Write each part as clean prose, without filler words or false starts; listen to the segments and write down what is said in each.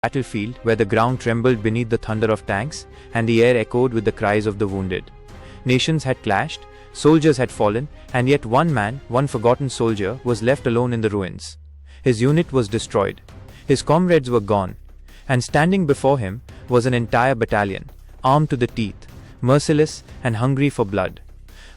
battlefield where the ground trembled beneath the thunder of tanks and the air echoed with the cries of the wounded. Nations had clashed, soldiers had fallen, and yet one man, one forgotten soldier, was left alone in the ruins. His unit was destroyed. His comrades were gone. And standing before him was an entire battalion, armed to the teeth, merciless and hungry for blood.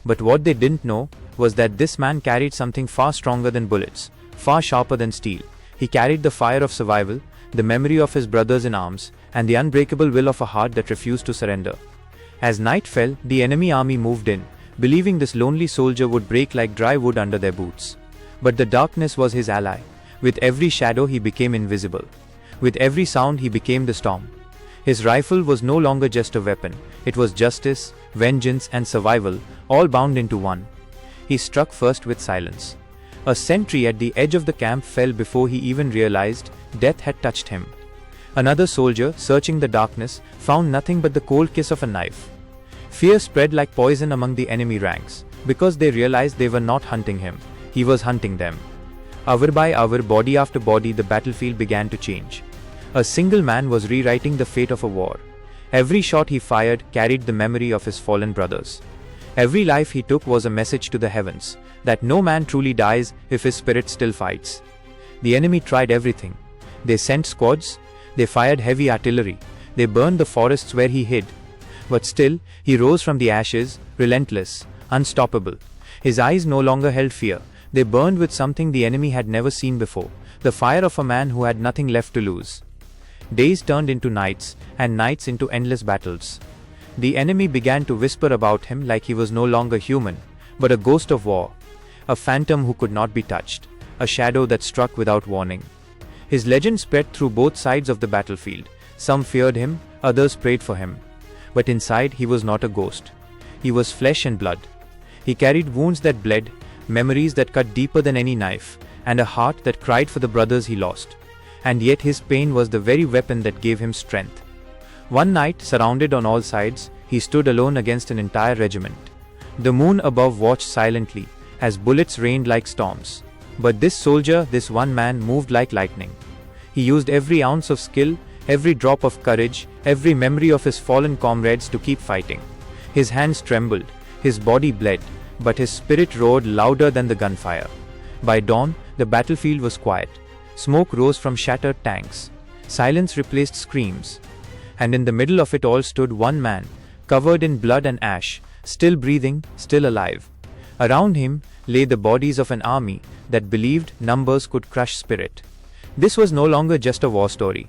But what they didn't know was that this man carried something far stronger than bullets, far sharper than steel. He carried the fire of survival, the memory of his brothers in arms, and the unbreakable will of a heart that refused to surrender. As night fell, the enemy army moved in, believing this lonely soldier would break like dry wood under their boots. But the darkness was his ally. With every shadow he became invisible. With every sound he became the storm. His rifle was no longer just a weapon, it was justice, vengeance and survival, all bound into one. He struck first with silence. A sentry at the edge of the camp fell before he even realized death had touched him. Another soldier, searching the darkness, found nothing but the cold kiss of a knife. Fear spread like poison among the enemy ranks, because they realized they were not hunting him, he was hunting them. Hour by hour, body after body, the battlefield began to change. A single man was rewriting the fate of a war. Every shot he fired carried the memory of his fallen brothers. Every life he took was a message to the heavens, that no man truly dies if his spirit still fights. The enemy tried everything. They sent squads, they fired heavy artillery, they burned the forests where he hid. But still, he rose from the ashes, relentless, unstoppable. His eyes no longer held fear, they burned with something the enemy had never seen before, the fire of a man who had nothing left to lose. Days turned into nights, and nights into endless battles. The enemy began to whisper about him like he was no longer human, but a ghost of war, a phantom who could not be touched, a shadow that struck without warning. His legend spread through both sides of the battlefield. Some feared him, others prayed for him. But inside he was not a ghost. He was flesh and blood. He carried wounds that bled, memories that cut deeper than any knife, and a heart that cried for the brothers he lost. And yet his pain was the very weapon that gave him strength. One night, surrounded on all sides, he stood alone against an entire regiment. The moon above watched silently, as bullets rained like storms. But this soldier, this one man, moved like lightning. He used every ounce of skill, every drop of courage, every memory of his fallen comrades to keep fighting. His hands trembled, his body bled, but his spirit roared louder than the gunfire. By dawn, the battlefield was quiet. Smoke rose from shattered tanks. Silence replaced screams. And in the middle of it all stood one man, covered in blood and ash, still breathing, still alive. Around him lay the bodies of an army that believed numbers could crush spirit. This was no longer just a war story.